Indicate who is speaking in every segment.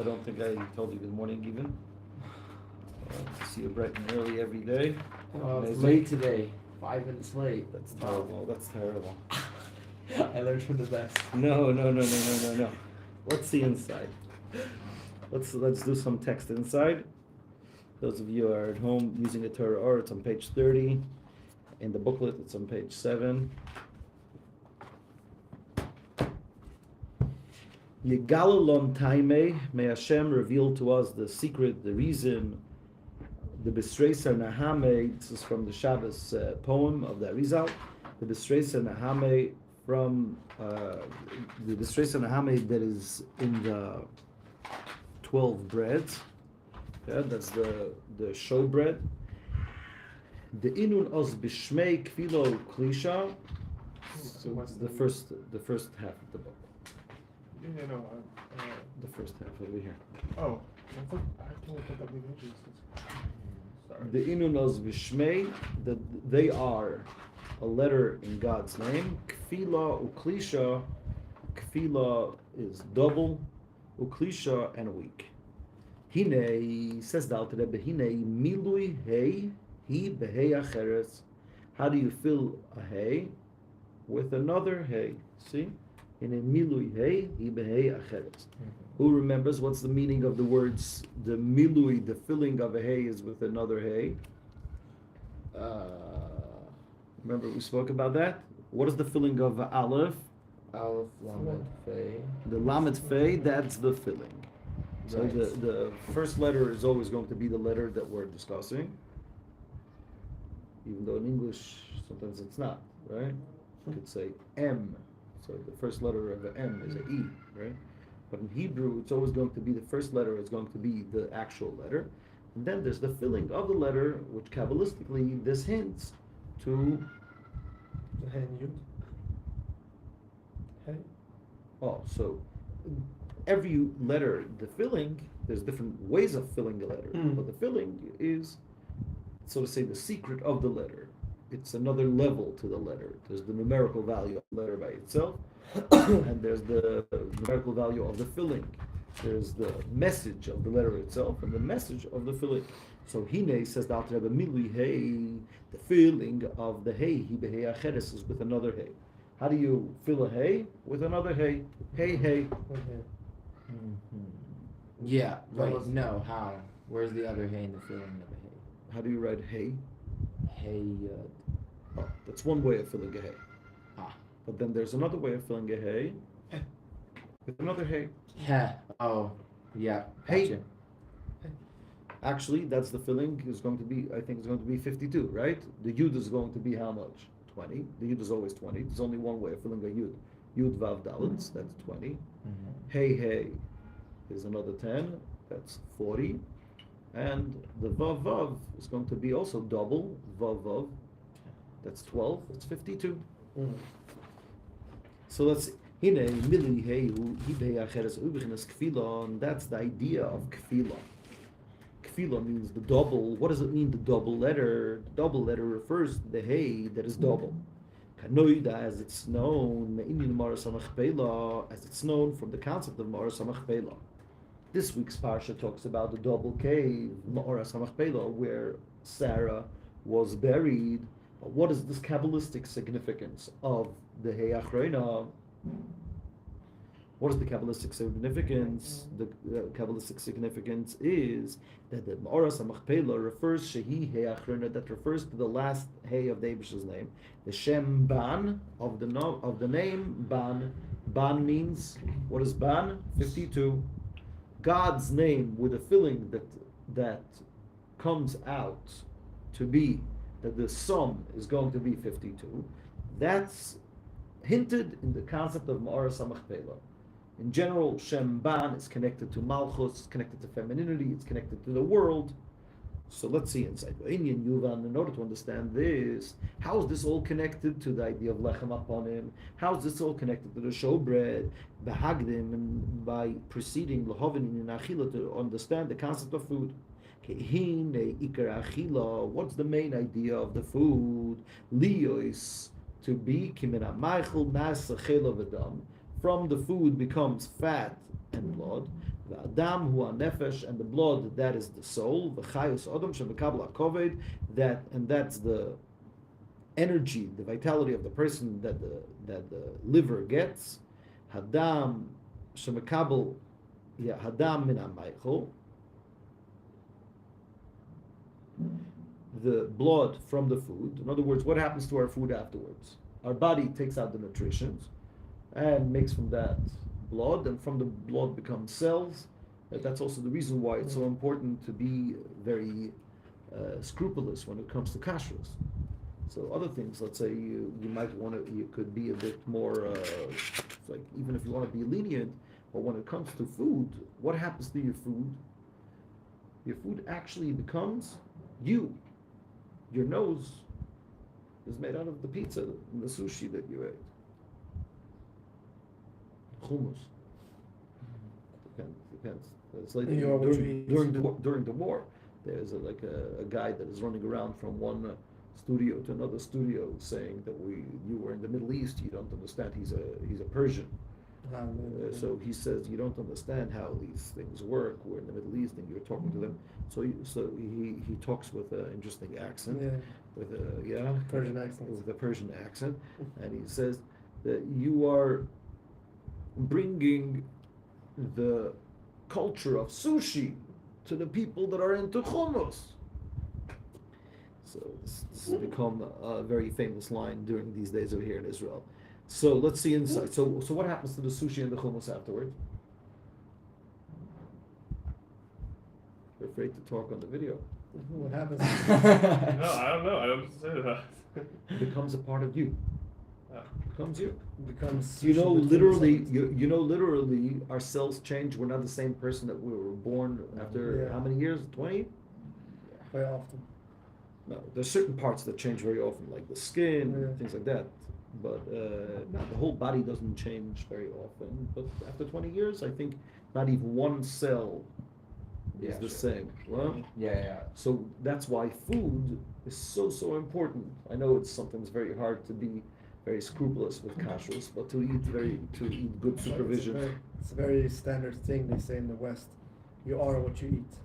Speaker 1: I don't think I told you good morning even. See you bright and early every day.
Speaker 2: It's late today. 5 minutes late.
Speaker 1: That's terrible. That's terrible.
Speaker 2: I learned from the best.
Speaker 1: No. Let's see inside. Let's do some text inside. Those of you who are at home using the Torah Ohr, it's on page 30. In the booklet, it's on page 7. Yegala Lan PIII, may Hashem reveal to us the secret, the reason, the B'Sreisa Nahame. This is from the Shabbos poem of the Arizal. The B'Sreisa Nahame from the B'Sreisa Nahame that is in the 12 breads. Yeah, that's the show bread. The Inun Oz B'Shmei Kfilo Klisha. So what's the first half of the book? The first half over here.
Speaker 3: Oh, I have to look at the images. Sorry.
Speaker 1: The Inun Oz B'Shmei, that they are a letter in God's name. Kfila Uklisha. Kfila is double, Uklisha and weak. Hine, says the Alter Rebbe, Hine milui hey hi behei acheres. How do you fill a hay? With another hay. See? Hine milui hey hi behei acheres. Who remembers what's the meaning of the words? The milui, the filling of a hay, is with another hay. Remember we spoke about that? What is the filling of Aleph?
Speaker 2: Aleph, Lamed, Fei.
Speaker 1: The Lamed Fei, that's the filling. So
Speaker 2: Right.
Speaker 1: the first letter is always going to be the letter that we're discussing, even though in English sometimes it's not, right? You could say M, so the first letter of an M is an E, right? But in Hebrew, it's always going to be the first letter is going to be the actual letter, and then there's the filling of the letter, which Kabbalistically this hints to.
Speaker 3: The hen yud. Hey.
Speaker 1: Oh, so every letter, the filling, there's different ways of filling the letter, but the filling is, so to say, the secret of the letter. It's another level to the letter. There's the numerical value of the letter by itself, and there's the numerical value of the filling. There's the message of the letter itself and the message of the filling. So Hine, says the Alter Rebbe, milui hey, the filling of the hay, hi behei acheres, is with another hay. How do you fill a hay? With another hay. Hay.
Speaker 2: Yeah, right. No, how? Where's the other hay in the filling of a hay?
Speaker 1: How do you write hay?
Speaker 2: Hay.
Speaker 1: Oh, that's one way of filling a hay.
Speaker 2: Ah.
Speaker 1: But then there's another way of filling a hay with another hay.
Speaker 2: Heh. Oh, yeah.
Speaker 1: Hay.
Speaker 2: Gotcha.
Speaker 1: Actually, that's the filling is going to be, I think it's going to be 52, right? The yud is going to be how much? 20. The yud is always 20. There's only one way of filling a yud. Yud vav dalet, that's 20. Hey is another 10, that's 40. And the vav is going to be also double, vav, that's 12, that's 52. So let's and that's the idea of kfila. Kfila means the double. What does it mean, the double letter? The double letter refers to the hay that is double. Kanoida, as it's known, as it's known from the concept of Ma'or Samachpela. This week's parsha talks about the double cave, Ma'or Samachpela, where Sarah was buried. But what is this Kabbalistic significance of the Hey Achrona? What is the Kabbalistic significance? The Kabbalistic significance is that the Ma'or Samachpela refers Shehi Hey Achrona, that refers to the last Hey of the Eibish's name. The Shem Ban of the name Ban. Ban means, what is Ban? 52. God's name with a filling that comes out to be that the sum is going to be 52. That's hinted in the concept of Ma'or Samachpela. In general, Shem Ban is connected to Malchus, it's connected to femininity, it's connected to the world. So let's see inside. In order to understand this, how is this all connected to the idea of Lechem Aponim? How is this all connected to the showbread, Behagdim, and by proceeding Lahovin in Achila to understand the concept of food? What's the main idea of the food? Liyos, to be from the food becomes fat and blood. Adam hu nefesh, and the blood, that is the soul. V'chayus odom shemekabel hakoved, that's the energy, the vitality of the person that the liver gets. Hadam shemekabel, hadam min hamaychol, the blood from the food. In other words, what happens to our food afterwards? Our body takes out the nutrition and makes from that blood, and from the blood becomes cells. That's also the reason why it's so important to be very scrupulous when it comes to kashrus. So other things, let's say you might want to, you could be a bit more, like even if you want to be lenient, but when it comes to food, what happens to your food? Your food actually becomes you. Your nose is made out of the pizza and the sushi that you ate. Hummus. Depends. It's like during the war, there's a guy that is running around from one studio to another studio saying that you were in the Middle East, you don't understand. He's a Persian. So he says you don't understand how these things work. We're in the Middle East and you're talking to them. So he talks with an interesting accent, with a
Speaker 3: Persian accent.
Speaker 1: With a Persian accent, and he says that you are bringing the culture of sushi to the people that are into hummus. So this has become a very famous line during these days over here in Israel. So let's see inside. So what happens to the sushi and the hummus afterwards? You're afraid to talk on the video.
Speaker 3: What happens?
Speaker 4: No, I don't know. I don't say that.
Speaker 1: It becomes a part of you.
Speaker 4: Yeah.
Speaker 1: Becomes you.
Speaker 3: Becomes.
Speaker 1: You know, literally, literally, our cells change. We're not the same person that we were born after how many years? 20?
Speaker 3: Very often.
Speaker 1: No, there's certain parts that change very often, like the skin, things like that. But the whole body doesn't change very often. But after 20 years, I think not even one cell is the same. Well, so that's why food is so important. I know it's sometimes very hard to be very scrupulous with kashrus, but to eat good supervision.
Speaker 3: It's a very standard thing they say in the West. You are what you eat.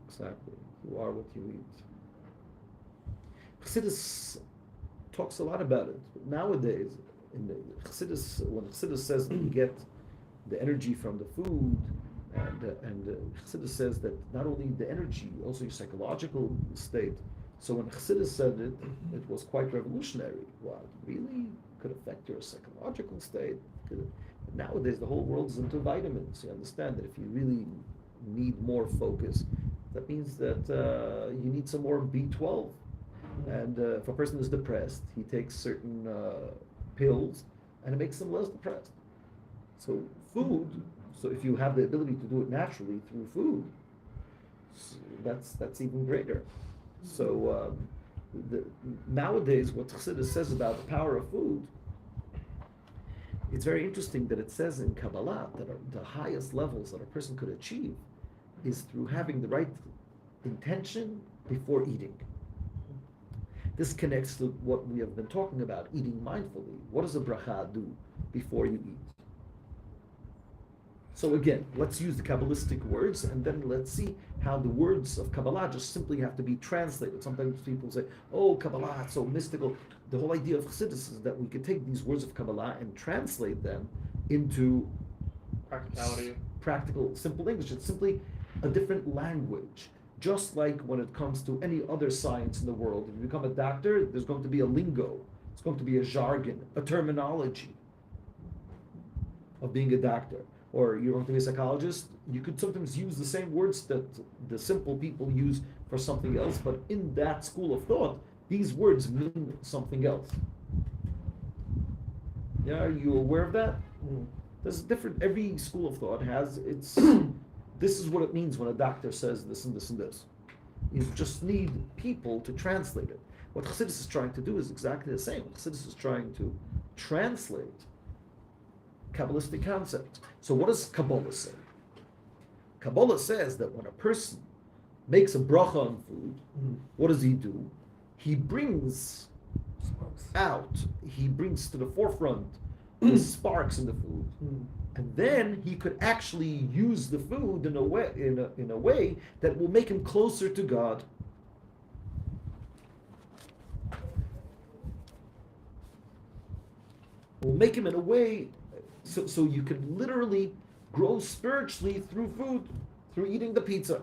Speaker 1: Exactly. You are what you eat. Chassidus talks a lot about it. Nowadays, in the Chassidus, when Chassidus says that you get the energy from the food, and Chassidus says that not only the energy, also your psychological state. So when Chassidus said it, it was quite revolutionary. Wow, it really could affect your psychological state. Nowadays, the whole world is into vitamins. You understand that if you really need more focus, that means that you need some more B12. And if a person is depressed, he takes certain pills, and it makes them less depressed. So food. So if you have the ability to do it naturally through food, that's even greater. So nowadays, what Chassidus says about the power of food, it's very interesting that it says in Kabbalah that the highest levels that a person could achieve is through having the right intention before eating. This connects to what we have been talking about, eating mindfully. What does a bracha do before you eat? So again, let's use the Kabbalistic words, and then let's see how the words of Kabbalah just simply have to be translated. Sometimes people say, oh, Kabbalah, it's so mystical. The whole idea of Chassidus is that we could take these words of Kabbalah and translate them into
Speaker 4: Practicality.
Speaker 1: Practical, simple English. It's simply a different language. Just like when it comes to any other science in the world, if you become a doctor, there's going to be a lingo. It's going to be a jargon, a terminology of being a doctor. Or you're going to be a psychologist, you could sometimes use the same words that the simple people use for something else, but in that school of thought, these words mean something else. Yeah, are you aware of that? There's different, every school of thought has its, this is what it means when a doctor says this and this and this. You just need people to translate it. What Chassidus is trying to do is exactly the same. Chassidus is trying to translate Kabbalistic concepts. So what does Kabbalah say? Kabbalah says that when a person makes a bracha on food, what does he do? He brings out, he brings to the forefront the sparks in the food, And then he could actually use the food in a way that will make him closer to God. Will make him in a way so you can literally grow spiritually through food, through eating the pizza.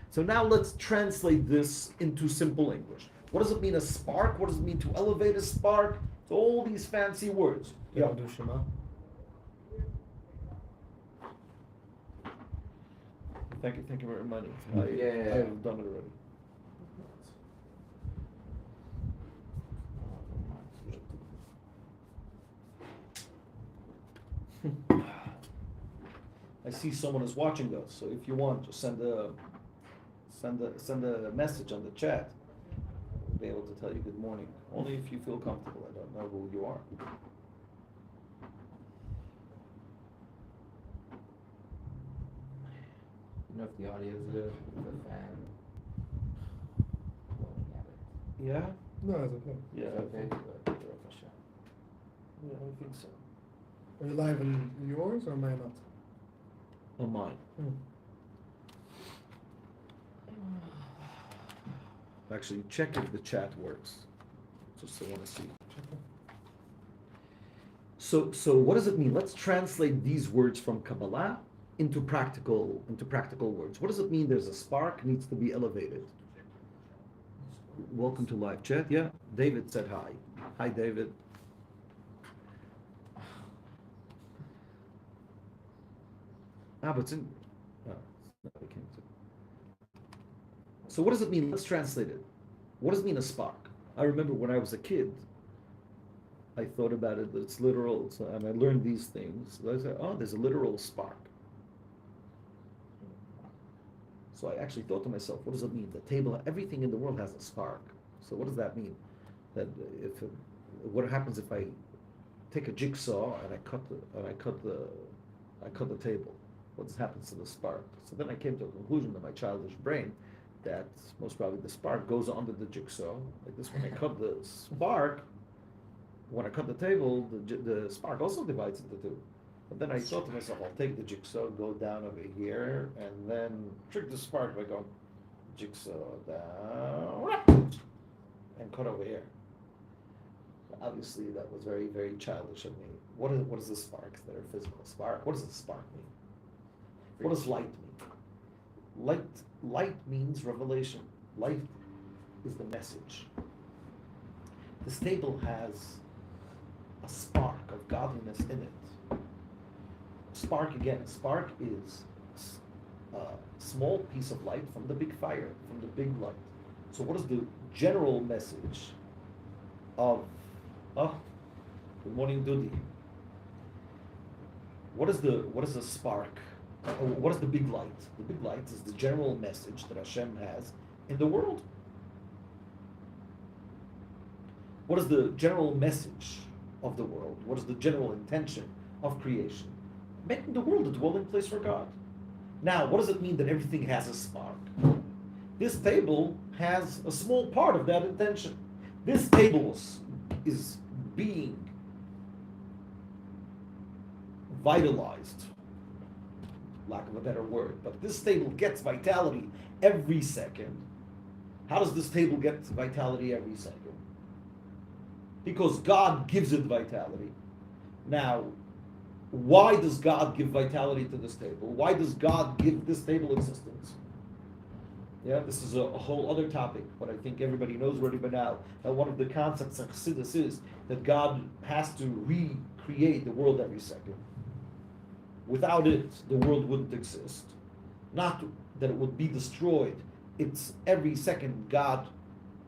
Speaker 1: So now let's translate this into simple English. What does it mean, a spark? What does it mean to elevate a spark? It's all these fancy words.
Speaker 3: Yeah. Do Shema.
Speaker 1: Thank you for reminding me.
Speaker 2: Yeah.
Speaker 1: I've done it already. I see someone is watching us, so if you want, just send a message on the chat. I'll be able to tell you good morning. Only if you feel comfortable. I don't know who you are.
Speaker 2: You know if the audio is good with the fan blowing at it.
Speaker 1: Yeah?
Speaker 3: No, it's okay.
Speaker 1: Yeah,
Speaker 2: Okay, good.
Speaker 1: Yeah, I think so.
Speaker 3: Are you live in yours or Mayanot?
Speaker 1: On mine. Actually, check if the chat works. Just I want to see. So what does it mean? Let's translate these words from Kabbalah into practical words. What does it mean? There's a spark, needs to be elevated. Welcome to live chat. Yeah, David said hi. Hi, David. But it's in. Oh, it's not became. So what does it mean? Let's translate it. What does it mean, a spark? I remember when I was a kid, I thought about it, that it's literal, and I learned these things. I said, oh, there's a literal spark. So I actually thought to myself, what does it mean? The table, everything in the world has a spark. So what does that mean? That what happens if I take a jigsaw and I cut the table? What happens to the spark? So then I came to a conclusion in my childish brain that most probably the spark goes under the jigsaw. Like this, when I cut the spark, when I cut the table, the spark also divides into two. But then I thought to myself, I'll take the jigsaw, go down over here, and then trick the spark by going jigsaw down and cut over here. Obviously, that was very, very childish of me. What is the sparks that are physical? Spark. What does the spark mean? What does light mean? Light means revelation. Light is the message. This table has a spark of godliness in it. Spark is a small piece of light from the big fire, from the big light. So what is the general message of, good morning, Dudi. What is the spark? What is the big light? The big light is the general message that Hashem has in the world. What is the general message of the world? What is the general intention of creation? Making the world a dwelling place for God. Now, what does it mean that everything has a spark? This table has a small part of that intention. This table is being vitalized, lack of a better word, but this table gets vitality every second. How does this table get vitality every second? Because God gives it vitality. Now, why does God give vitality to this table? Why does God give this table existence? Yeah, this is a whole other topic, but I think everybody knows already by now that one of the concepts of Chassidus is that God has to recreate the world every second. Without it, the world wouldn't exist. Not that it would be destroyed. It's every second God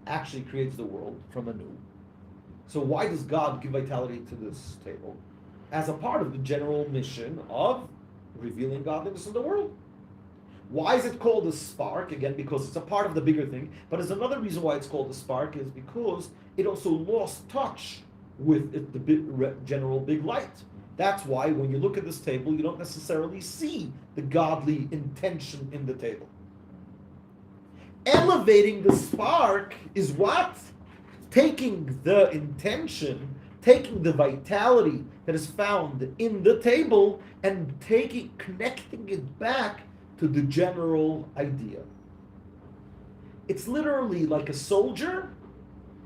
Speaker 1: actually creates the world from anew. So why does God give vitality to this table? As a part of the general mission of revealing godliness in the world. Why is it called a spark? Again, because it's a part of the bigger thing. But there's another reason why it's called a spark is because it also lost touch with the general big light. That's why when you look at this table, you don't necessarily see the godly intention in the table. Elevating the spark is what? Taking the intention, taking the vitality that is found in the table and connecting it back to the general idea. It's literally like a soldier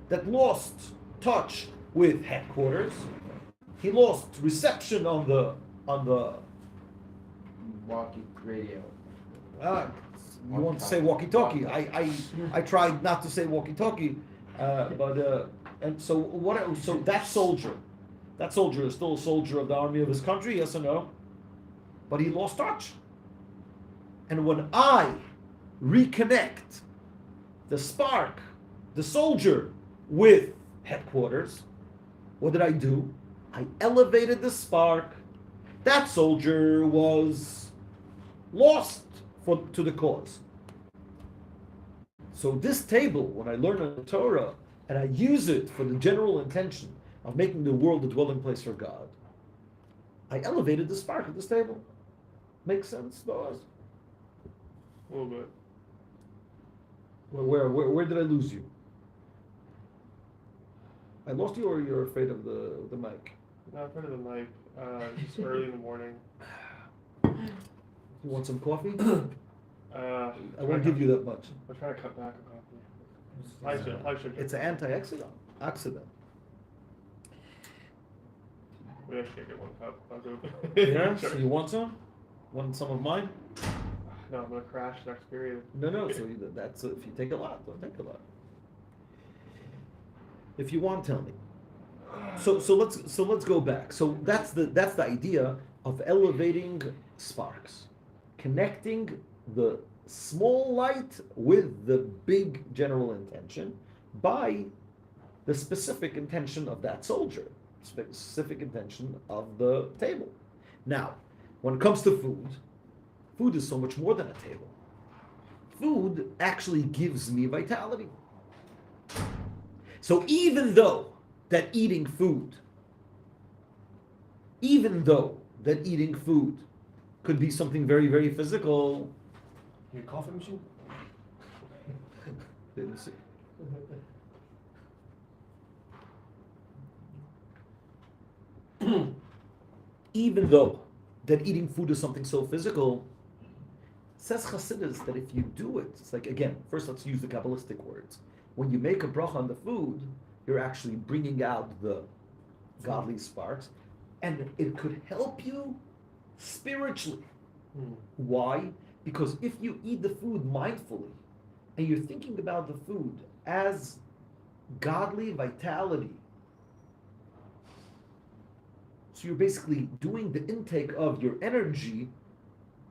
Speaker 1: that lost touch with headquarters. He lost reception on the
Speaker 2: Walkie radio.
Speaker 1: you want to say walkie-talkie. I tried not to say walkie-talkie, and so what? So that soldier is still a soldier of the army of his country, yes or no? But he lost touch. And when I reconnect the spark, the soldier, with headquarters, what did I do? I elevated the spark. That soldier was lost to the cause. So this table, when I learn the Torah and I use it for the general intention of making the world a dwelling place for God, I elevated the spark of this table. Makes sense, Boaz?
Speaker 4: A little bit.
Speaker 1: Where did I lose you? I lost you, or you're afraid of the mic?
Speaker 4: Not afraid of the mic. Just early in the morning.
Speaker 1: You want some coffee?
Speaker 4: I
Speaker 1: I won't give you that much.
Speaker 4: I'm trying to cut back on coffee. I should.
Speaker 1: It's an antioxidant.
Speaker 4: We actually get one cup. I'll go.
Speaker 1: Yeah.
Speaker 4: Sure.
Speaker 1: So you want some? Want some of mine?
Speaker 4: No, I'm gonna crash next period.
Speaker 1: No. So that's if you take a lot, don't take a lot. If you want, tell me. So let's go back. So that's the idea of elevating sparks, connecting the small light with the big general intention by the specific intention of that soldier, specific intention of the table. Now, when it comes to food is so much more than a table. Food actually gives me vitality. So even though that eating food could be something very, very physical.
Speaker 3: Your coffee machine?
Speaker 1: Didn't see. Even though that eating food is something so physical, says Chassidus that if you do it, it's like, again, first let's use the Kabbalistic words. When you make a bracha on the food, you're actually bringing out the godly sparks, and it could help you spiritually. Why? Because if you eat the food mindfully, and you're thinking about the food as godly vitality, so you're basically doing the intake of your energy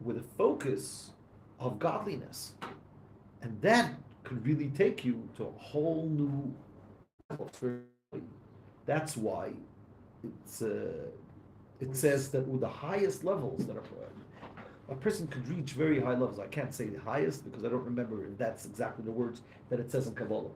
Speaker 1: with a focus of godliness. And that could really take you to a whole new level. That's why it says that with the highest levels that a person could reach very high levels. I can't say the highest because I don't remember if that's exactly the words that it says in Kabbalah.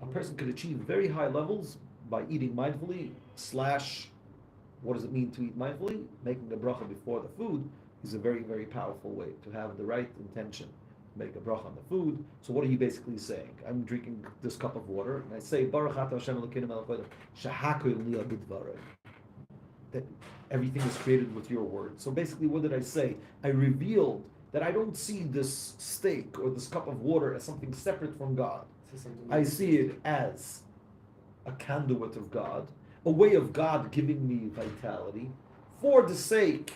Speaker 1: A person could achieve very high levels by eating mindfully / what does it mean to eat mindfully? Making a bracha before the food is a very, very powerful way to have the right intention. Make a bracha on the food. So what are you basically saying? I'm drinking this cup of water, and I say, Baruch Atah Hashem Elokeinu melech haolam, shehakol niyah b'dvarei. That everything is created with your word. So basically, what did I say? I revealed that I don't see this steak or this cup of water as something separate from God. I see it as a conduit of God, a way of God giving me vitality for the sake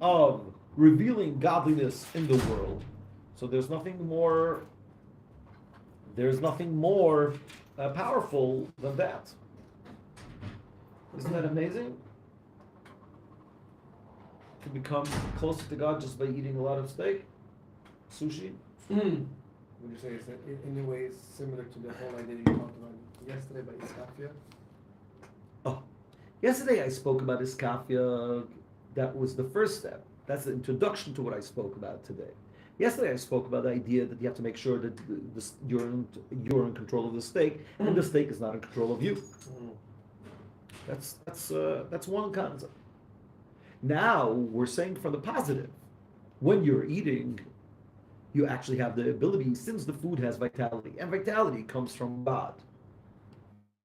Speaker 1: of revealing godliness in the world. So there's nothing more powerful than that. Isn't that amazing? To become closer to God just by eating a lot of steak, sushi.
Speaker 3: Would you say it's in a way similar to the whole idea you talked about yesterday about iskafia?
Speaker 1: Oh, yesterday I spoke about iskafia. That was the first step. That's the introduction to what I spoke about today. Yesterday I spoke about the idea that you have to make sure that you're in control of the steak, and the steak is not in control of you. That's one concept. Now we're saying from the positive. When you're eating, you actually have the ability, since the food has vitality, and vitality comes from God.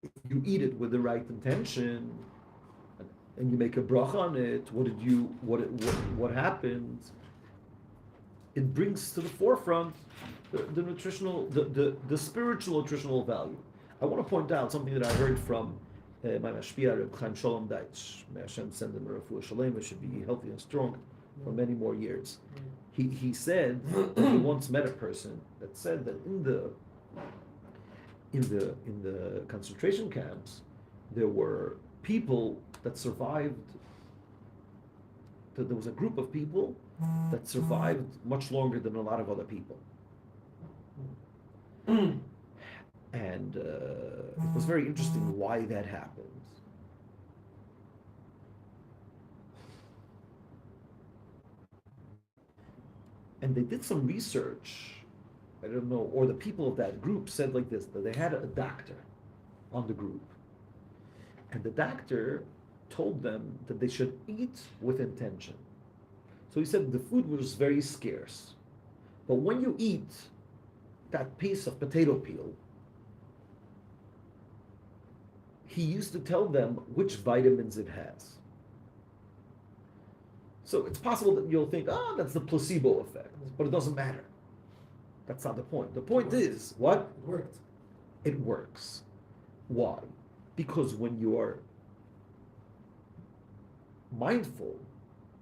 Speaker 1: If you eat it with the right intention, and you make a bracha on it, what happens? It brings to the forefront the nutritional, the spiritual nutritional value. I want to point out something that I heard from my mashpia, Reb Chaim Shalom Deitch. May Hashem send him a refuah shalema, should be healthy and strong for many more years. He said he once met a person that said that in the concentration camps there were people that survived. That there was a group of people that survived much longer than a lot of other people. And it was very interesting why that happens. And they did some research, I don't know, or the people of that group said like this, that they had a doctor on the group. And the doctor told them that they should eat with intention. So he said the food was very scarce. But when you eat that piece of potato peel, he used to tell them which vitamins it has. So it's possible that you'll think, that's the placebo effect, but it doesn't matter. That's not the point. The point is, what?
Speaker 3: It worked.
Speaker 1: It works. Why? Because when you are mindful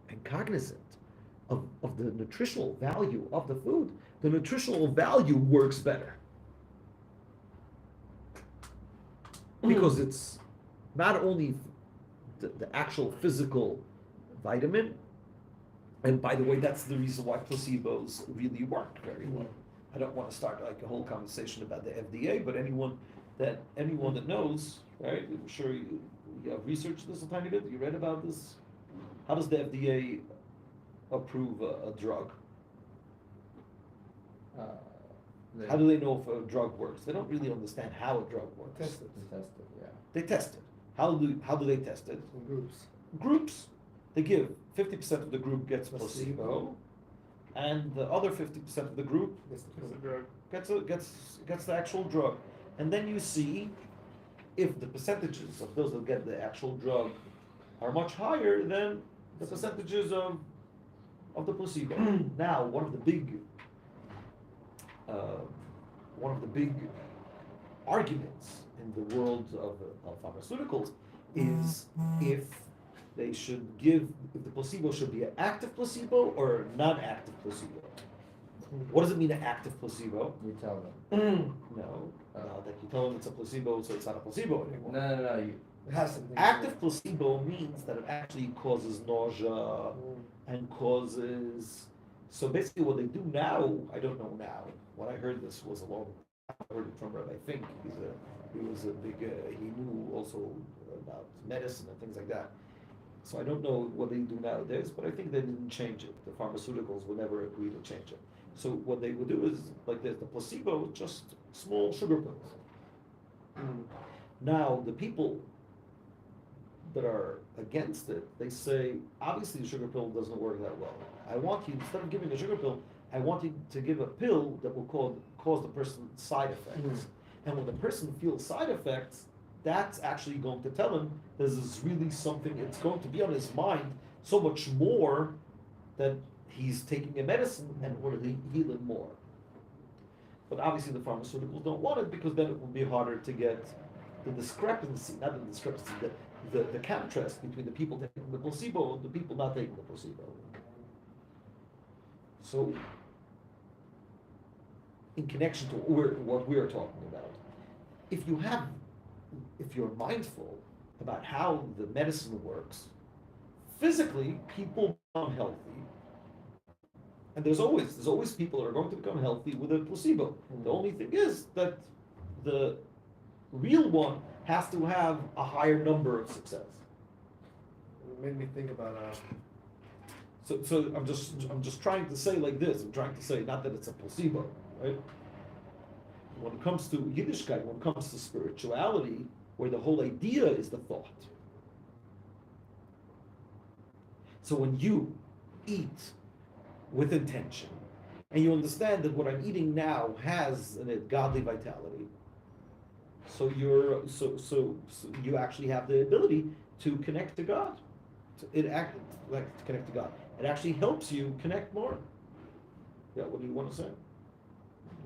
Speaker 1: and cognizant of the nutritional value of the food, the nutritional value works better. Because it's not only the actual physical vitamin, and by the way, that's the reason why placebos really work very well. I don't want to start like a whole conversation about the FDA, but anyone that knows, right? I'm sure you have researched this a tiny bit. You read about this. How does the FDA approve a drug? How do they know if a drug works? They don't really understand how a drug works.
Speaker 3: Test it.
Speaker 2: Yeah.
Speaker 1: They test it. How do they test it?
Speaker 3: In groups.
Speaker 1: Groups. They give 50% of the group gets placebo, and the other 50% of the group
Speaker 4: It's a drug.
Speaker 1: gets the actual drug. And then you see if the percentages of those that get the actual drug are much higher than the percentages of the placebo. Now, one of the big arguments in the world of pharmaceuticals is if the placebo should be an active placebo or a non-active placebo. What does it mean, an active placebo?
Speaker 2: You tell them.
Speaker 1: No, that you tell them it's a placebo, so it's not a placebo anymore.
Speaker 2: No.
Speaker 3: It has something.
Speaker 1: Active placebo means that it actually causes nausea and causes. So basically, what they do now, I don't know now. When I heard this was a long. I heard it from Rabbi Fink. He was a big. He knew also about medicine and things like that. So I don't know what they do nowadays, but I think they didn't change it. The pharmaceuticals will never agree to change it. So what they would do is like this: the placebo, just small sugar pills. Now the people that are against it, they say, obviously the sugar pill doesn't work that well. I want you, instead of giving a sugar pill, I want you to give a pill that will cause the person side effects. And when the person feels side effects, that's actually going to tell him this is really something, it's going to be on his mind so much more that he's taking a medicine and will heal him more. But obviously the pharmaceuticals don't want it because then it will be harder to get the discrepancy, not the discrepancy, the contrast between the people taking the placebo and the people not taking the placebo. So, in connection to what we're talking about, if you're mindful about how the medicine works, physically people become healthy, and there's always people that are going to become healthy with a placebo. The only thing is that the real one has to have a higher number of success.
Speaker 3: It made me think about.
Speaker 1: So I'm just trying to say like this. I'm trying to say not that it's a placebo, right? When it comes to Yiddishkeit, when it comes to spirituality, where the whole idea is the thought. So when you eat with intention, and you understand that what I'm eating now has a godly vitality, so you actually have the ability to connect to God. to connect to God. It actually helps you connect more. Yeah, what do you want to say?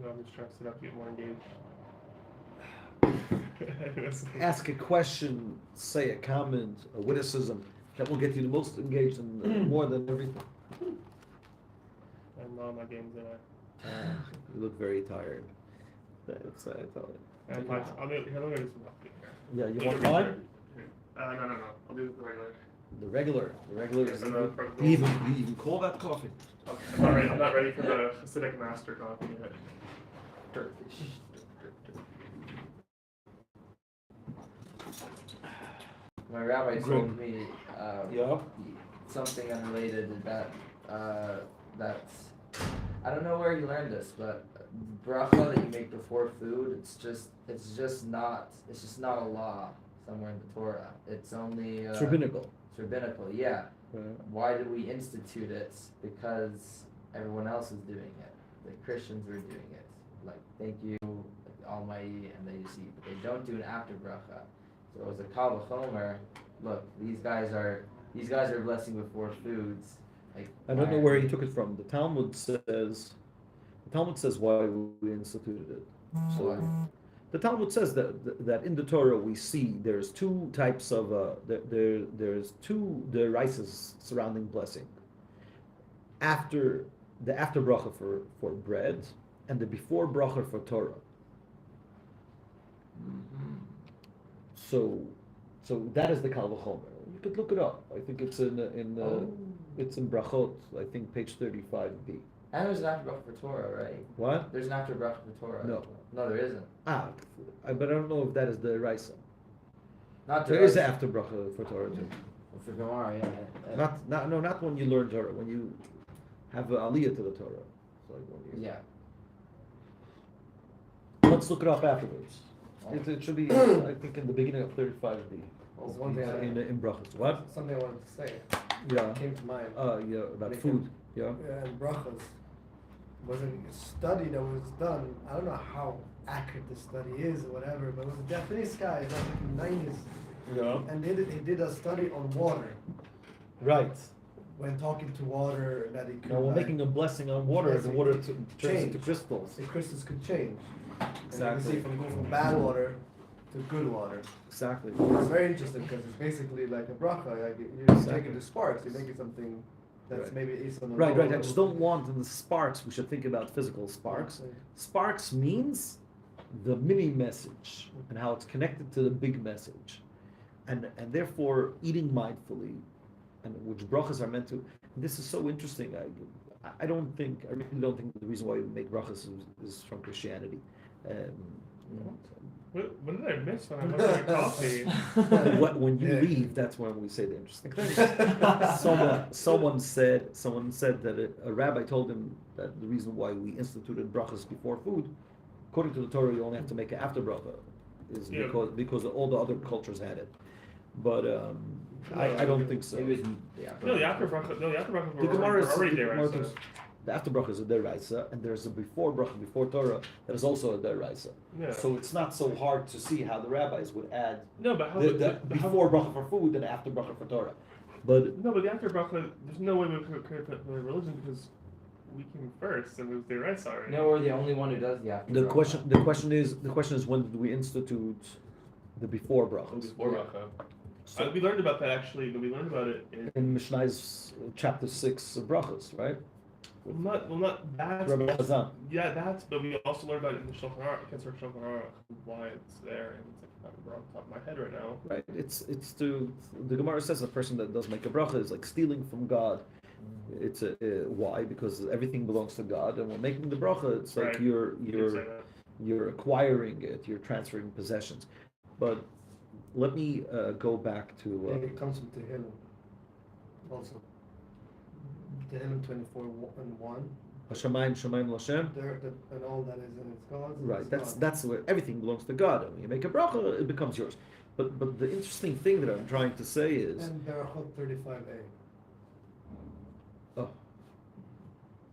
Speaker 4: No, I'm just trying to set up to get more engaged.
Speaker 1: Ask a question, say a comment, a witticism that will get you the most engaged and more than everything.
Speaker 4: I'm not on my games today.
Speaker 1: You look very tired. That's I tell you.
Speaker 4: I'll do some coffee.
Speaker 1: Yeah, you want mine?
Speaker 4: No. I'll do the regular.
Speaker 1: The regular.
Speaker 4: Yeah,
Speaker 1: Is
Speaker 4: so
Speaker 1: you even call that coffee?
Speaker 4: I'm not ready for the Hasidic master coffee yet.
Speaker 2: My rabbi told me
Speaker 1: Yeah.
Speaker 2: something unrelated that that's I don't know where he learned this, but bracha that you make before food, it's just not a law somewhere in the Torah. It's only
Speaker 1: It's rabbinical.
Speaker 2: It's rabbinical, yeah. Why did we institute it? Because everyone else is doing it. The Christians were doing it. Like, thank you, Almighty, and they see, but they don't do an after bracha. So it was a kal v'chomer. Look, these guys are blessing before foods. Like,
Speaker 1: I don't know where he took it from. The Talmud says why we instituted it. So the Talmud says that in the Torah we see there's two types of there's two deraises surrounding blessing. After bracha for bread and the before bracha for Torah. So that is the kal v'chomer. You could look it up. I think it's it's in brachot. I think page 35b.
Speaker 2: And there's an after bracha for Torah, right?
Speaker 1: What?
Speaker 2: There's an after bracha for Torah.
Speaker 1: No,
Speaker 2: there isn't.
Speaker 1: but I don't know if that is the raisa.
Speaker 2: Not
Speaker 1: There is an after bracha for Torah too.
Speaker 2: for Gemara, yeah.
Speaker 1: Not when you learn Torah. When you have an aliyah to the Torah. It's like when you,
Speaker 2: Yeah.
Speaker 1: Let's look it up afterwards. It should be, I think, in the beginning of 35b.
Speaker 3: There's one thing
Speaker 1: In brachos. What?
Speaker 3: something I wanted to say.
Speaker 1: Yeah.
Speaker 3: Came to mind.
Speaker 1: Yeah, about food. Yeah.
Speaker 3: And brachas was a study that was done. I don't know how accurate the study is or whatever, but it was a Japanese guy back in the 90s,
Speaker 1: Yeah.
Speaker 3: and he did a study on water.
Speaker 1: Right.
Speaker 3: When talking to water, that it could
Speaker 1: Now we're making a blessing on water. The water turns
Speaker 3: change.
Speaker 1: into crystals.
Speaker 3: the crystals could change.
Speaker 1: Exactly.
Speaker 3: And you can see from bad water to good water.
Speaker 1: Exactly.
Speaker 3: It's very interesting because it's basically like a bracha. Like you're taking the sparks, you're making something that's
Speaker 1: Right.
Speaker 3: maybe is on the
Speaker 1: Right.
Speaker 3: lower
Speaker 1: I just
Speaker 3: level.
Speaker 1: don't want in the sparks. We should think about physical sparks. Sparks means the mini message and how it's connected to the big message, and therefore eating mindfully, and which brachas are meant to. This is so interesting. I really don't think the reason why we make brachas is from Christianity.
Speaker 4: When did I miss when I went to the coffee?
Speaker 1: When you leave, that's when we say the interesting things. Someone said that a rabbi told him that the reason why we instituted brachas before food, according to the Torah, you only have to make it after bracha, is because all the other cultures had it. But I don't think so.
Speaker 2: It was
Speaker 4: The after bracha
Speaker 1: The Gemara is
Speaker 4: already there.
Speaker 1: the after bracha is a deraisa, and there's a before bracha before Torah that is also a deraisa.
Speaker 4: Yeah.
Speaker 1: So it's not so hard to see how the rabbis would add
Speaker 4: No, but how
Speaker 1: the before bracha for food and after bracha for Torah. But
Speaker 4: the after bracha, there's no way we could create a religion because we came first and it was the rice already.
Speaker 2: No, we're the only one who does the after
Speaker 1: the
Speaker 2: bracha.
Speaker 1: question is when did we institute the before brachas?
Speaker 4: Before bracha.
Speaker 1: So
Speaker 4: We learned about that actually. We learned about it
Speaker 1: in Mishnah's chapter 6 of brachas, right?
Speaker 4: not that.
Speaker 1: Rabbi Chazan.
Speaker 4: Yeah, that's. But we also learned about it in the Shulchan Aruch, Ketzar Shulchan Aruch, why it's there, and it's like not on top of my head right now.
Speaker 1: Right. It's the Gemara says a person that does make a bracha is like stealing from God. It's why? Because everything belongs to God, and when making the bracha, it's like
Speaker 4: Right.
Speaker 1: you're acquiring it, you're transferring possessions. But let me go back
Speaker 3: And
Speaker 1: to
Speaker 3: it comes from Tehillim also. Tehillim 24:1.
Speaker 1: Shamayim Lashem.
Speaker 3: And all that is in its God.
Speaker 1: Right. That's where everything belongs to God. And when you make a bracha, it becomes yours. But the interesting thing that I'm trying to say is
Speaker 3: And Berachot 35a.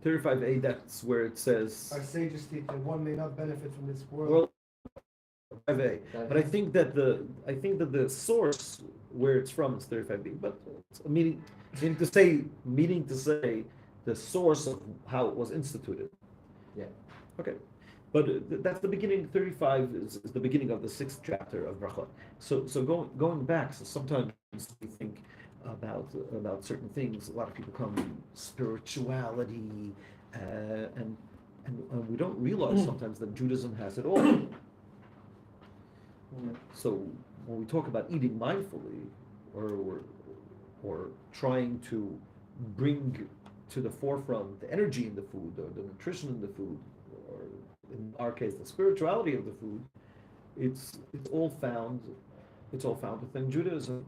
Speaker 1: 35a. That's where it says.
Speaker 3: Our sages teach that one may not benefit from this world.
Speaker 1: Well, 5a. But I think that the source where it's from, it's 35b. But it's meaning to say the source of how it was instituted.
Speaker 2: Yeah.
Speaker 1: Okay. But that's the beginning. 35 is the beginning of the 6th chapter of brachot. So going back. So sometimes we think about certain things. A lot of people come spirituality, and we don't realize sometimes that Judaism has it all. So when we talk about eating mindfully, or trying to bring to the forefront the energy in the food, or the nutrition in the food, or in our case the spirituality of the food, it's all found within Judaism.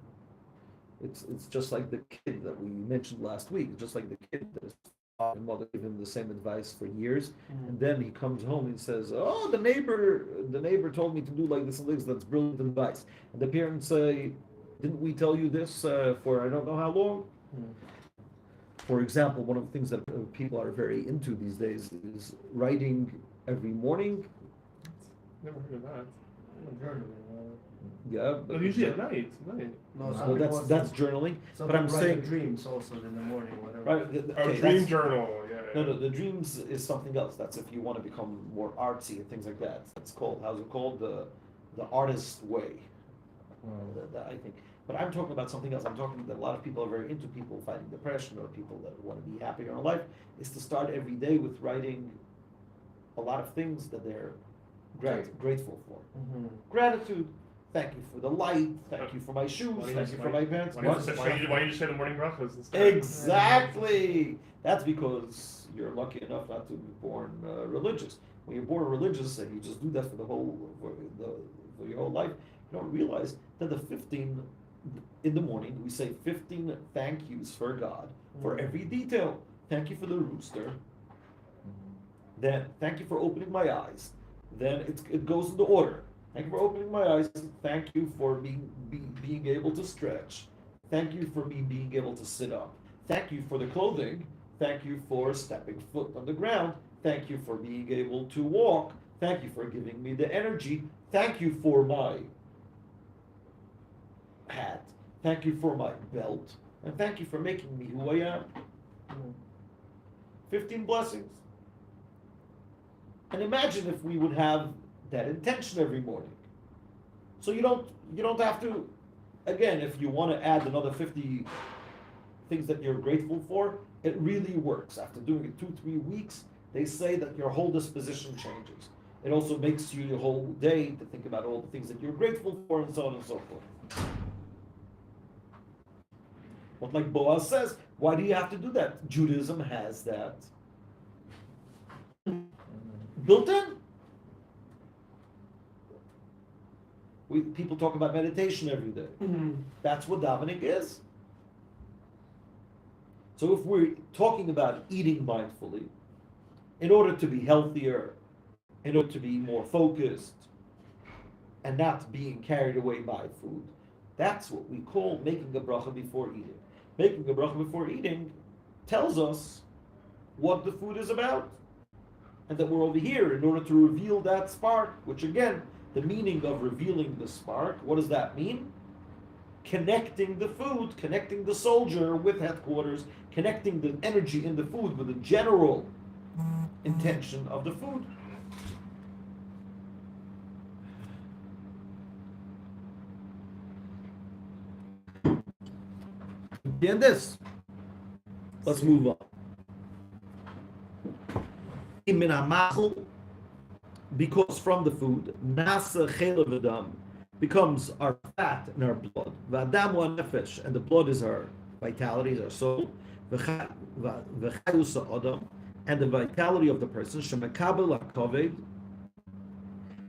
Speaker 1: It's just like the kid that we mentioned last week, just like the kid that his father and mother gave him the same advice for years, and then he comes home and says, "Oh, the neighbor told me to do like this and this. That's brilliant advice." And the parents say, "Didn't we tell you this for I don't know how long?" For example, one of the things that people are very into these days is writing every morning.
Speaker 4: Never heard of that.
Speaker 1: Yeah,
Speaker 4: But usually at night.
Speaker 3: No,
Speaker 1: so that's journaling. But I'm saying
Speaker 3: dreams also in the morning, whatever.
Speaker 1: right.
Speaker 4: Or
Speaker 1: Okay,
Speaker 4: dream journal. Yeah.
Speaker 1: No, the dreams is something else. That's if you want to become more artsy and things like that. It's called, how's it called? The artist way. I think. But I'm talking about something else. I'm talking that a lot of people are very into people fighting depression or people that want to be happier in life, is to start every day with writing a lot of things that they're grateful for. Gratitude. Thank you for the light. Thank you for my shoes. Thank you for my pants.
Speaker 4: Why you just say the morning brachas instead?
Speaker 1: Exactly. That's because you're lucky enough not to be born religious. When you're born religious and you just do that for your whole life, you don't realize that the 15 in the morning we say 15 thank yous for God for every detail. Thank you for the rooster. Then thank you for opening my eyes. Then it goes in the order. Thank you for opening my eyes. Thank you for being able to stretch. Thank you for me being able to sit up. Thank you for the clothing. Thank you for stepping foot on the ground. Thank you for being able to walk. Thank you for giving me the energy. Thank you for my hat. Thank you for my belt. And thank you for making me who I am. 15 blessings. And imagine if we would have that intention every morning. So you don't have to, again, if you want to add another 50 things that you're grateful for, it really works. After doing it 2-3 weeks, they say that your whole disposition changes. It also makes you the whole day to think about all the things that you're grateful for and so on and so forth. But like Boaz says, why do you have to do that? Judaism has that built in. People talk about meditation every day. That's what davening is. So if we're talking about eating mindfully, in order to be healthier, in order to be more focused, and not being carried away by food, that's what we call making a bracha before eating. Making a bracha before eating tells us what the food is about, and that we're over here in order to reveal that spark, which again, the meaning of revealing the spark, what does that mean? Connecting the food, connecting the soldier with headquarters, connecting the energy in the food with the general intention of the food. And this. Let's move on. Because from the food, nasa chelav v'dam becomes our fat and our blood. V'adam wa nefesh, and the blood is our vitality, is our soul. V'chayus ha'adam, and the vitality of the person. Shemekabel ha'koved,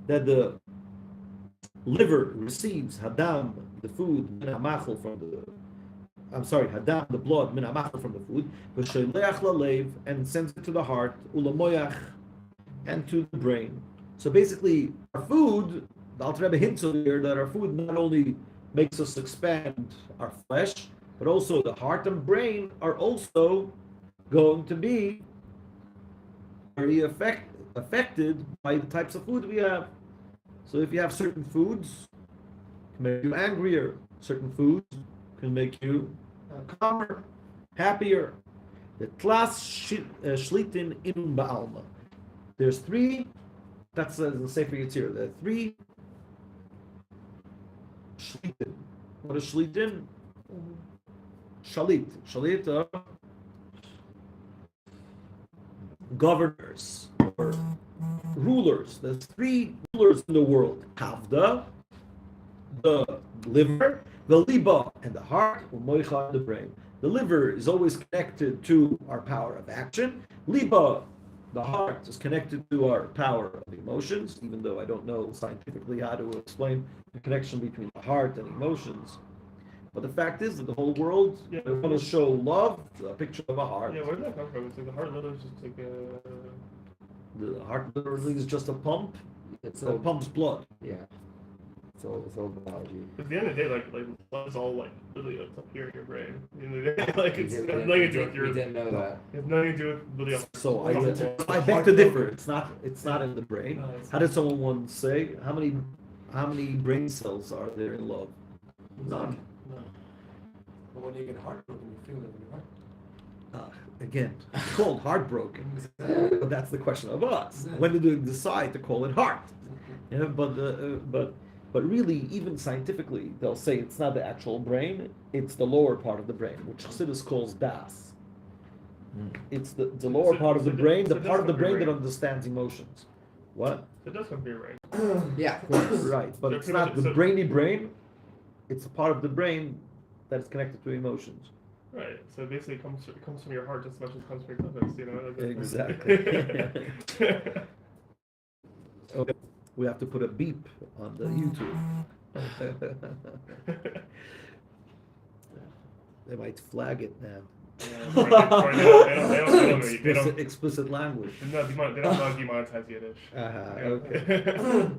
Speaker 1: that the liver receives hadam, the food, min ha'machel from the. Hadam, the blood, min ha'machel from the food. V'sholeach lalev, and sends it to the heart. Ulamoyach, and to the brain. So basically, our food, the Alter Rebbe hints over here that our food not only makes us expand our flesh, but also the heart and brain are also going to be very affected by the types of food we have. So if you have certain foods, it can make you angrier, Certain foods can make you calmer, happier. The tlas shlitin in ba'alma. There's three. That's the Sefer Yetzirah. There are three shlitin. What is shlitin? Shalit. Shalit are governors or rulers. There's three rulers in the world: Kavda, the liver, the liba, and the heart, u'moicha, and the brain. The liver is always connected to our power of action. Liba, the heart, is connected to our power of emotions, even though I don't know scientifically how to explain the connection between the heart and emotions. But the fact is that the whole world, they want to show love, a picture of a heart.
Speaker 4: Yeah, where did that come from? It's like the heart literally is just like
Speaker 1: The heart literally is just a pump.
Speaker 2: It's
Speaker 1: So it pumps blood.
Speaker 2: yeah. It's all biology.
Speaker 4: At the end of the day, like blood is all like literally it's up here in your brain. At the end of the day, like it's
Speaker 2: We
Speaker 4: got nothing to do with your.
Speaker 2: we didn't know that.
Speaker 4: It has nothing to do with literally.
Speaker 1: So
Speaker 4: Okay.
Speaker 1: I beg to differ. It's not in the brain.
Speaker 3: No, it's
Speaker 1: How did someone once say? How many brain cells are there in love? None.
Speaker 3: No. But when you get heartbroken, you feel it in your heart.
Speaker 1: Again, it's called heartbroken. But that's the question of us. When did we decide to call it heart? Yeah, but really, even scientifically, they'll say it's not the actual brain; it's the lower part of the brain, which Chassidus calls das. It's the lower part of the brain, the part of the brain that understands emotions. What?
Speaker 4: It does come from your brain.
Speaker 2: Yeah.
Speaker 1: Right, but
Speaker 4: So
Speaker 1: it's
Speaker 4: pretty
Speaker 1: not
Speaker 4: much-
Speaker 1: the
Speaker 4: so-
Speaker 1: brainy brain. It's a part of the brain that is connected to emotions.
Speaker 4: Right. So basically, it comes from your heart just as much as it comes from your clitoris. You know. Like
Speaker 1: Exactly. Okay, we have to put a beep on the YouTube. They might flag it now.
Speaker 4: They don't.
Speaker 1: Explicit language.
Speaker 4: They don't demonetize Yiddish.
Speaker 1: Okay.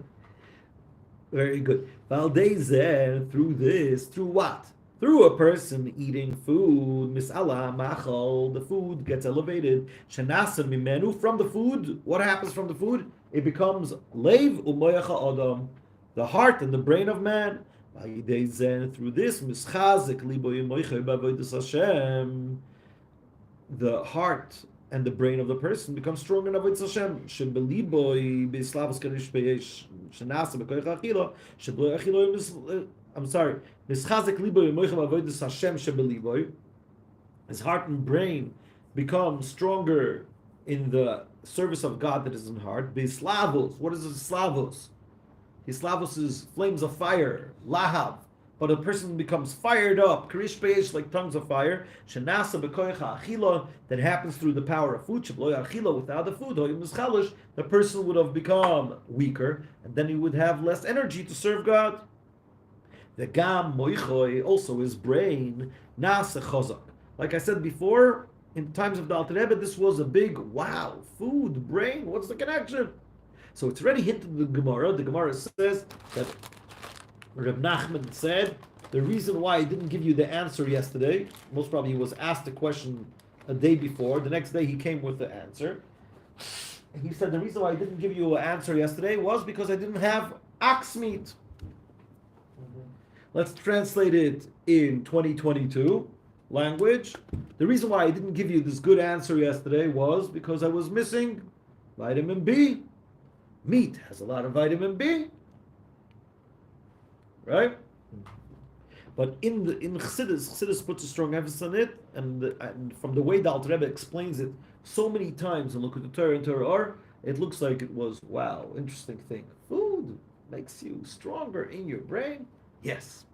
Speaker 1: Very good. Valdezeh, through what? Through a person eating food, mis'ala machal, the food gets elevated. Shenasa mimenu, from the food, what happens from the food? It becomes leiv u'moyacha adam, the heart and the brain of man. Through this, mischazik libo yimoicha b'avodas Hashem, the heart and the brain of the person becomes strong in avodas Hashem. Shebeliboi b'islavos kanish beyesh shenasa b'koich achila sheblo achilo. I'm sorry. Mischazik libo yimoicha b'avodas Hashem shebeliboi. His heart and brain become stronger in the service of God that is in heart. B'islavos. What is Islavos? Islavos is flames of fire, lahav. But a person becomes fired up, karish be'esh, like tongues of fire. Shenasa b'koicha achila, that happens through the power of food. Sheblo achila, without the food, the person would have become weaker, and then he would have less energy to serve God. The gam moichoi, also his brain, nasa chazak. Like I said before, in times of the Alter Rebbe, this was a big wow. Food, brain, what's the connection? So it's already hinted in the Gemara. The Gemara says that Reb Nachman said the reason why he didn't give you the answer yesterday, most probably he was asked the question a day before. The next day he came with the answer. He said the reason why I didn't give you an answer yesterday was because I didn't have ox meat. Let's translate it in 2022 language. The reason why I didn't give you this good answer yesterday was because I was missing vitamin B. Meat has a lot of vitamin B, right? But in Chassidus puts a strong emphasis on it, and from the way the Alter Rebbe explains it so many times in Look at the Torah and Torah Ohr, it looks like it was, wow, interesting thing. Food makes you stronger in your brain. Yes.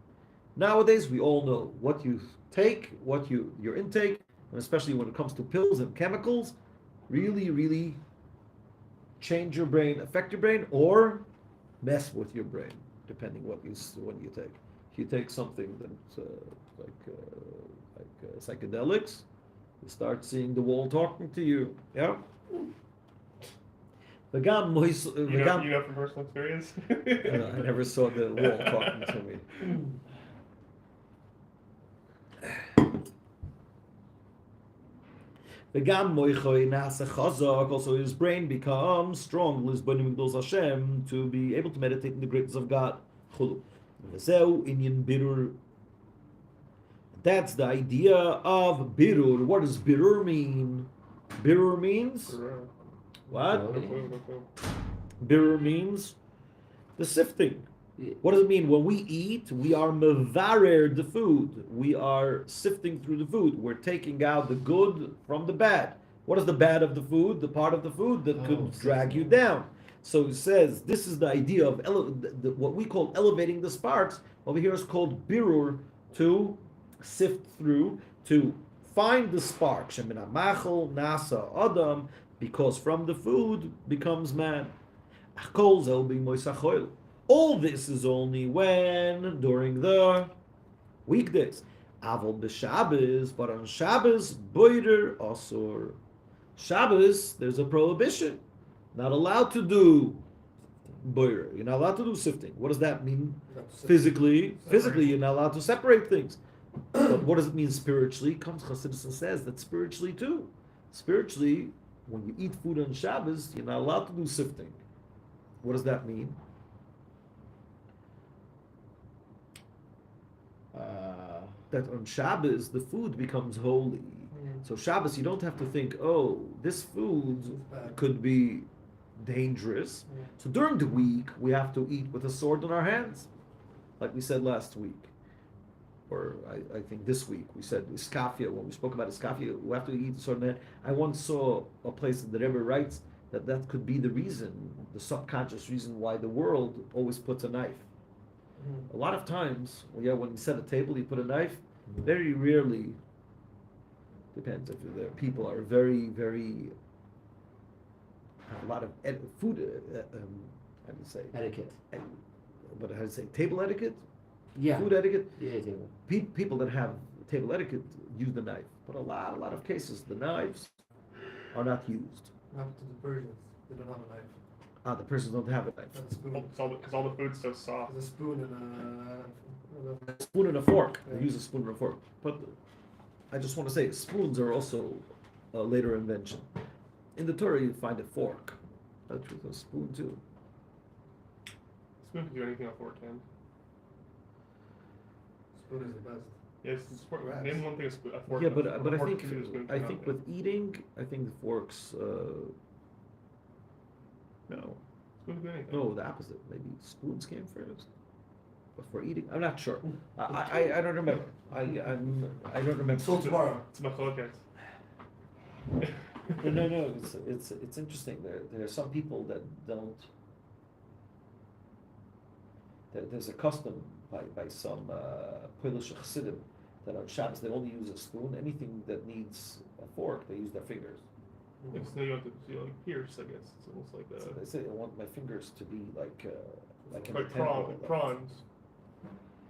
Speaker 1: Nowadays, we all know what you take, your intake, and especially when it comes to pills and chemicals, really, really change your brain, affect your brain, or mess with your brain, depending when you take. If you take something that's like psychedelics, you start seeing the wall talking to you. Yeah. You
Speaker 4: know from personal experience.
Speaker 1: I never saw the wall talking to me. Also his brain becomes strong to be able to meditate in the greatness of God. That's the idea of birur. What does birur mean? Birur means what? Birur means the sifting. What does it mean? When we eat, we are mevarer the food. We are sifting through the food. We're taking out the good from the bad. What is the bad of the food? The part of the food that could drag you down. So it says this is the idea of what we call elevating the sparks. Over here is called birur, to sift through, to find the spark. Shemina machal nasa adam, because from the food becomes man. All this is only when during the weekdays. Avol b'Shabbos, but on Shabbos, boider asur. Shabbos, there's a prohibition. Not allowed to do boider. You're not allowed to do sifting. What does that mean? Physically, you're not allowed to separate things. But what does it mean spiritually? Comes Chassidus and says that spiritually too. Spiritually, when you eat food on Shabbos, you're not allowed to do sifting. What does that mean? That on Shabbos the food becomes holy. So Shabbos you don't have to think, oh, this food could be dangerous. So during the week we have to eat with a sword in our hands, like we said last week, or I think this week we said iskafia. When we spoke about iskafia, we have to eat a sword in the hand. I once saw a place that the Rebbe writes that could be the reason, the subconscious reason why the world always puts a knife. A lot of times, when you set a table, you put a knife. Very rarely, depends if the people are very, very, a lot of food, how do you say?
Speaker 2: Etiquette.
Speaker 1: But how do you say? Table etiquette?
Speaker 2: Yeah.
Speaker 1: Food etiquette?
Speaker 2: Yeah, table.
Speaker 1: People that have table etiquette use the knife. But a lot of cases, the knives are not used.
Speaker 3: Not to the Persians. They don't have a knife.
Speaker 1: The persons don't have a knife.
Speaker 3: Not a spoon.
Speaker 4: Because all the food's so soft.
Speaker 3: There's a spoon and
Speaker 1: A spoon and a fork. They use a spoon and a fork. But I just want to say, spoons are also a later invention. In the Torah, you find a fork. That's with a spoon too.
Speaker 4: Spoon can do anything a fork can.
Speaker 3: spoon is the best.
Speaker 4: Yes, name one thing a fork.
Speaker 1: Yeah, but I
Speaker 4: fork
Speaker 1: think
Speaker 4: can do is spoon
Speaker 1: I
Speaker 4: cannot
Speaker 1: think
Speaker 4: do.
Speaker 1: with eating, I think the forks. No,
Speaker 4: Spoon can do anything.
Speaker 1: no, the opposite. Maybe spoons came first. But for eating, I'm not sure. I don't remember. I don't remember.
Speaker 3: So tomorrow.
Speaker 4: It's machloket.
Speaker 1: No. It's interesting. There are some people that don't. There's a custom by some Polish Chassidim that on Shabbos they only use a spoon. Anything that needs a fork, they use their fingers.
Speaker 4: It's no, you have to like pierce, I guess. It's almost like
Speaker 1: So they say I want my fingers to be like in
Speaker 4: like
Speaker 1: the temple.
Speaker 4: prawns.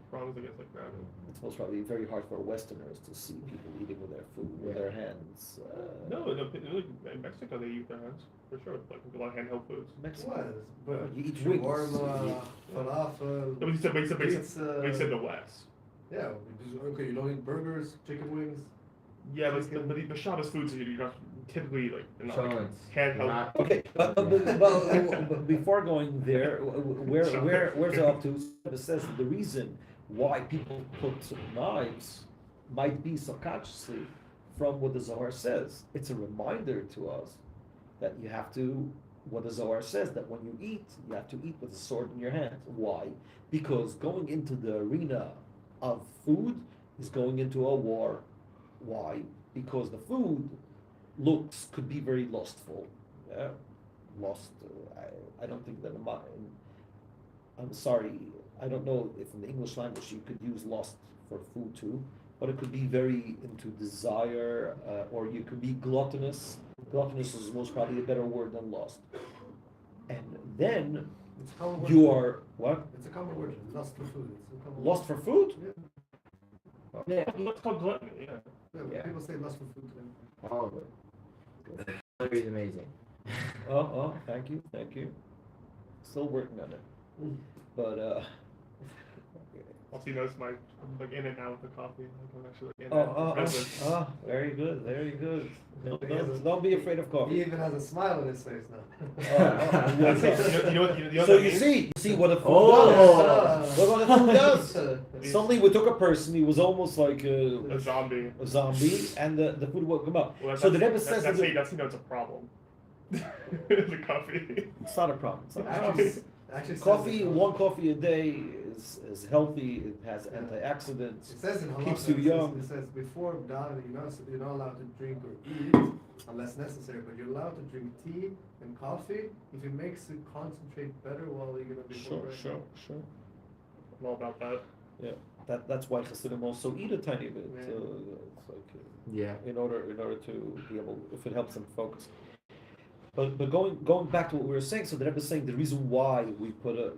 Speaker 4: Prawns, I guess, like that.
Speaker 1: It's most probably very hard for Westerners to see people eating with their food with their hands.
Speaker 4: No, in Mexico they eat their hands for sure. Like a lot of handheld foods.
Speaker 1: Mexico.
Speaker 3: What? But
Speaker 1: You eat wings.
Speaker 3: shawarma, falafel,
Speaker 4: No, but he said
Speaker 3: pizza.
Speaker 4: the West.
Speaker 3: Yeah, okay, you don't eat burgers, chicken wings.
Speaker 4: Yeah, but Shabbos foods you're not typically like they're not
Speaker 2: So
Speaker 4: like
Speaker 2: it's
Speaker 4: handheld.
Speaker 2: not-
Speaker 1: Okay, but before going there, where's it up to? It says the reason why people put knives might be subconsciously from what the Zohar says. It's a reminder to us that you have to, what the Zohar says, that when you eat, you have to eat with a sword in your hand. Why? Because going into the arena of food is going into a war. Why? Because the food looks could be very lustful. Yeah? Lust. I don't think that I'm sorry. I don't know if in the English language you could use lust for food too, but it could be very into desire, or you could be gluttonous. Gluttonous is most probably a better word than lust. And then
Speaker 3: It's a common word.
Speaker 1: you are what?
Speaker 3: It's a common word. Lust for food. It's a common
Speaker 1: Lust for food?
Speaker 2: Yeah.
Speaker 4: That's called gluttony. Yeah.
Speaker 3: word. Yeah,
Speaker 1: Yeah.
Speaker 3: people say lust for food today.
Speaker 2: All of it. It's amazing.
Speaker 1: Oh, thank you. Still working on it. But
Speaker 4: Also, you notice my like in and out with the coffee. Like I'm actually like, in and out.
Speaker 1: Very good, very good.
Speaker 3: He has a-
Speaker 1: Don't be afraid of
Speaker 3: He
Speaker 1: coffee.
Speaker 3: even has a smile on his face now.
Speaker 4: That's it. You know what
Speaker 1: So
Speaker 4: that
Speaker 1: you
Speaker 4: means?
Speaker 1: see what a food
Speaker 3: Oh.
Speaker 1: does. What a food does. Suddenly we took a person, he was almost like
Speaker 4: A zombie.
Speaker 1: and the food woke him up.
Speaker 4: Well,
Speaker 1: So the Rebbe says
Speaker 4: that's
Speaker 1: that
Speaker 4: how you know it's a problem. The coffee.
Speaker 1: it's not a problem. It's not a problem.
Speaker 3: Actually says
Speaker 1: Coffee,
Speaker 3: in-
Speaker 1: one coffee a day is healthy. It has antioxidants.
Speaker 3: It says in Halacha,
Speaker 1: Keeps you young.
Speaker 3: It says before davening, you're not allowed to drink or eat unless necessary, but you're allowed to drink tea and coffee if it makes you concentrate better while you're gonna be
Speaker 1: Sure.
Speaker 4: I'm all about that.
Speaker 1: Yeah, that's why Chassidim also eat a tiny bit.
Speaker 3: Yeah.
Speaker 1: It's like
Speaker 2: Yeah.
Speaker 1: in order to be able, if it helps them focus. But going back to what we were saying, so the Rebbe is saying the reason why we put a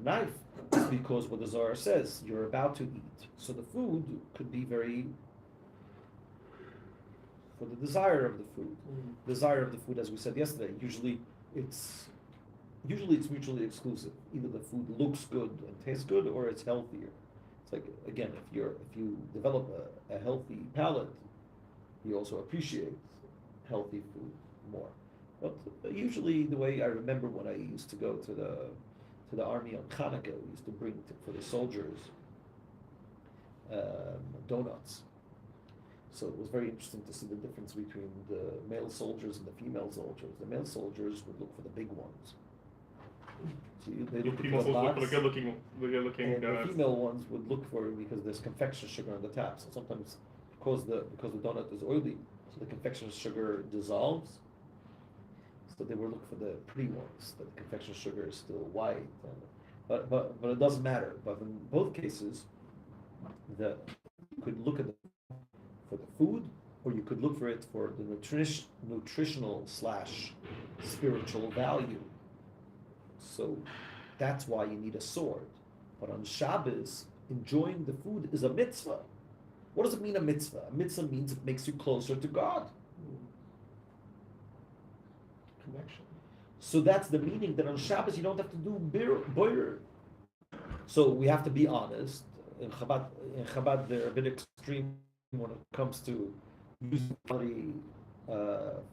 Speaker 1: knife is because what the Zohar says, you're about to eat. So the food could be very for the desire of the food. Desire of the food, as we said yesterday, usually it's mutually exclusive. Either the food looks good and tastes good, or it's healthier. It's like, again, if you develop a healthy palate, you also appreciate healthy food more. But usually, the way I remember when I used to go to the army on Hanukkah, we used to bring for the soldiers donuts. So it was very interesting to see the difference between the male soldiers and the female soldiers. The male soldiers would look for the big ones. So they look
Speaker 4: People
Speaker 1: at the
Speaker 4: look for the
Speaker 1: box,
Speaker 4: good-looking
Speaker 1: and the
Speaker 4: donuts.
Speaker 1: female ones would look for it because there's confection sugar on the top. So sometimes, because the donut is oily, so the confection sugar dissolves. So they were looking for the pretty ones. The confection sugar is still white, but it doesn't matter. But in both cases, you could look at for the food, or you could look for it for the nutritional / spiritual value. So that's why you need a sword. But on Shabbos, enjoying the food is a mitzvah. What does it mean, a mitzvah? A mitzvah means it makes you closer to God.
Speaker 4: Connection.
Speaker 1: So that's the meaning, that on Shabbos you don't have to do boirer. So we have to be honest. In Chabad they're a bit extreme when it comes to using body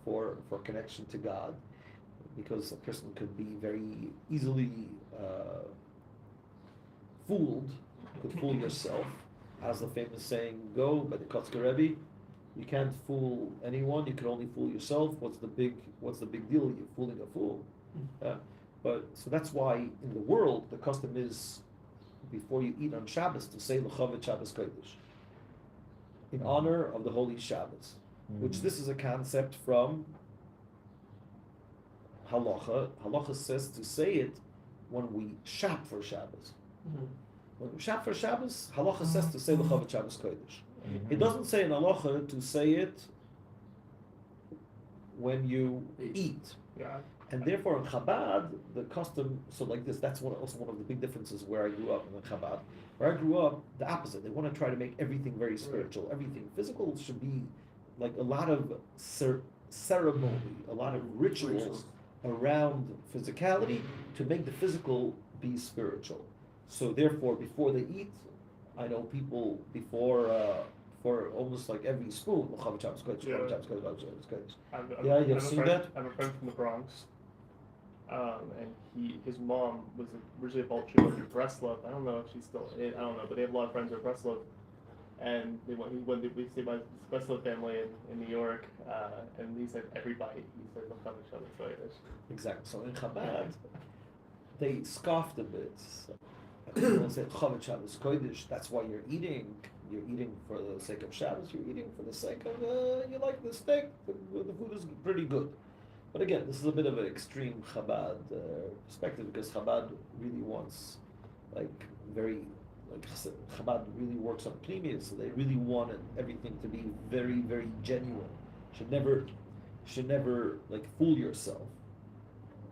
Speaker 1: for connection to God, because a person could be very easily fooled. You could fool yourself. As the famous saying go by the Kotzker Rebbe, you can't fool anyone. You can only fool yourself. What's the big deal? You're fooling a fool. But so that's why in the world the custom is, before you eat on Shabbos, to say L'chavet Shabbos Kodesh, in honor of the holy Shabbos, which this is a concept from Halacha. Halacha says to say it when we shop for Shabbos. When we shop for Shabbos, Halacha says to say L'chavet Shabbos Kodesh. It doesn't say in Halacha to say it when you eat.
Speaker 4: Yeah.
Speaker 1: And therefore in Chabad, the custom, so like this, that's also one of the big differences where I grew up in Chabad. Where I grew up, the opposite. They want to try to make everything very spiritual. Everything physical should be like a lot of ceremony, a lot of rituals around physicality to make the physical be spiritual. So therefore, before they eat, I know people for almost like every spoon, yeah, you've seen that?
Speaker 4: I have a friend from the Bronx, and his mom was originally a Baltimore. She went through Breslov. I don't know if she's still in. I don't know, but they have a lot of friends at Breslov, and we stayed by the Breslov family in New York, and he said every bite he said
Speaker 1: Exactly. So in Chabad, they scoffed a bit. People said Chavet Shabbos Kodesh. That's why you're eating. You're eating for the sake of Shabbos. You're eating for the sake of you like the steak. The food is pretty good. But again, this is a bit of an extreme Chabad perspective, because Chabad really wants, Chabad really works on pnimius, so they really wanted everything to be very, very genuine. Should never fool yourself.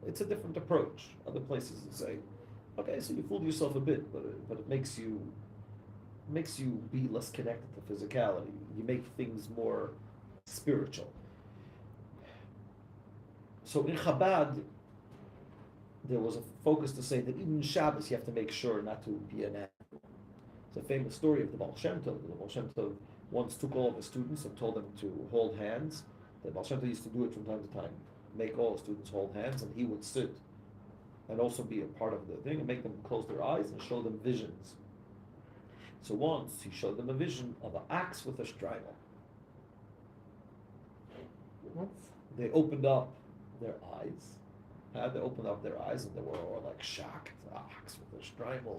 Speaker 1: It's a different approach. Other places that say, okay, so you fooled yourself a bit, but it makes you be less connected to physicality. You make things more spiritual. So in Chabad, there was a focus to say that even Shabbos you have to make sure not to be an animal. the famous story of the Baal Shem Tov. The Baal Shem Tov once took all of his students and told them to hold hands. The Baal Shem Tov used to do it from time to time, make all the students hold hands, and he would sit and also be a part of the thing and make them close their eyes and show them visions. So once he showed them a vision of an ox with a strangle.
Speaker 4: What?
Speaker 1: They opened up their eyes. They opened up their eyes and they were all like shocked. Ox with a strangle.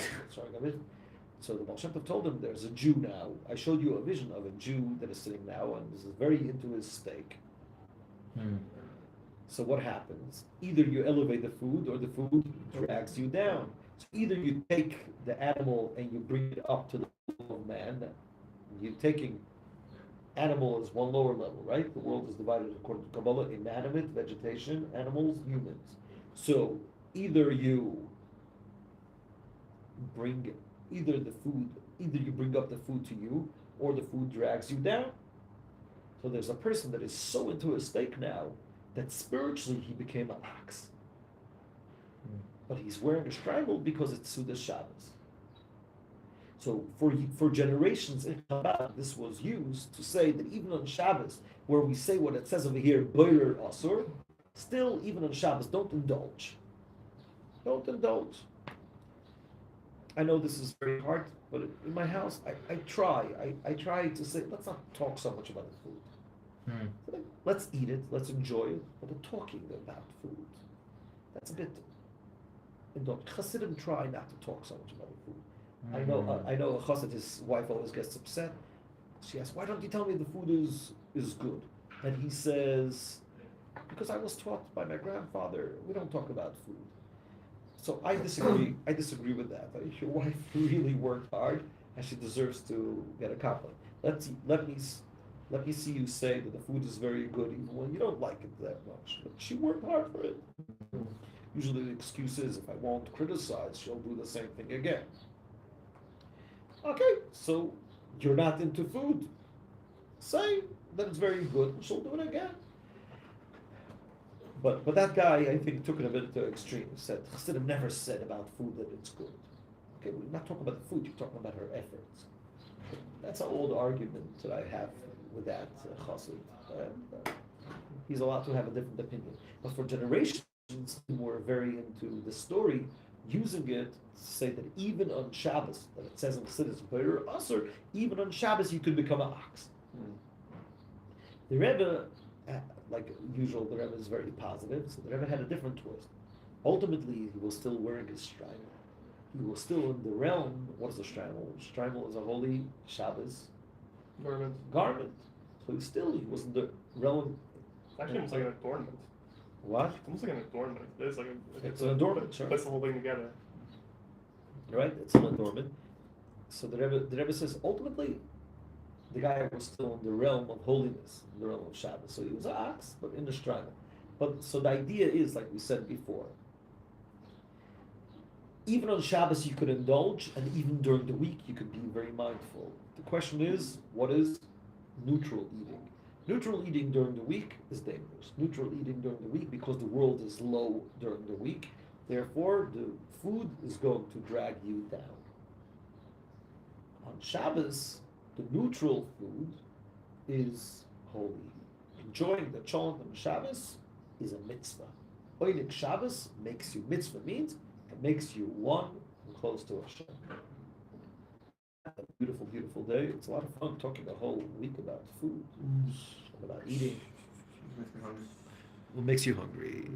Speaker 1: So the Baal Shem Tov told them, there's a Jew now. I showed you a vision of a Jew that is sitting now and is very into his steak. So what happens? Either you elevate the food or the food drags you down. So either you take the animal and you bring it up to the level of man. You're taking animal as one lower level, right? The world is divided according to Kabbalah, inanimate, vegetation, animals, humans. So either you bring you bring up the food to you, or the food drags you down. So there's a person that is so into his steak now that spiritually he became an ox. But he's wearing a strangle because it's Sudas Shabbos. So for generations in Chabad, this was used to say that even on Shabbos, where we say what it says over here, Boirer Asur, still even on Shabbos, don't indulge. Don't indulge. I know this is very hard, but in my house, I try to say, let's not talk so much about the food. Let's eat it, let's enjoy it, but the talking about food, that's a bit indulgent. Chassidim try not to talk so much about the food. I know a chassid, his wife always gets upset. She asks, why don't you tell me the food is good? And he says, because I was taught by my grandfather, we don't talk about food. So I disagree with that. Your wife really worked hard and she deserves to get a compliment. Let me see you say that the food is very good even when you don't like it that much. But she worked hard for it. Usually the excuse is, if I won't criticize, she'll do the same thing again. Okay, so you're not into food. Say that it's very good, and she'll do it again. But that guy, I think, took it a bit to extreme. He said, Chassidim never said about food that it's good. Okay, we're not talking about the food, you're talking about her efforts. That's an old argument that I have with that chassid. He's allowed to have a different opinion. But for generations, who were very into the story, using it to say that even on Shabbos, that it says in Chassidus, Boirer Asur, even on Shabbos you could become an ox. The Rebbe, like usual, the Rebbe is very positive, so the Rebbe had a different twist. Ultimately, he was still wearing his strangle. He was still in the realm. What is a strangle? Strangle is a holy Shabbos garment. So he was in the realm.
Speaker 4: It's actually almost like an adornment.
Speaker 1: What?
Speaker 4: It's almost like an adornment.
Speaker 1: It's an adornment, sure.
Speaker 4: Puts the whole thing together.
Speaker 1: Right? It's an adornment. So the Rebbe says, ultimately, the guy was still in the realm of holiness, in the realm of Shabbos. So he was an ox, but in the strangle. But so the idea is, like we said before, even on Shabbos you could indulge, and even during the week you could be very mindful. The question is, what is neutral eating? Neutral eating during the week is dangerous. Neutral eating during the week, because the world is low during the week, therefore the food is going to drag you down. On Shabbos, the neutral food is holy. Enjoying the cholent on Shabbos is a mitzvah. Oilik Shabbos makes you, mitzvah means it makes you one and close to Hashem. A beautiful, beautiful day. It's a lot of fun talking a whole week about food, about eating.
Speaker 3: Makes me hungry.
Speaker 1: What makes you hungry?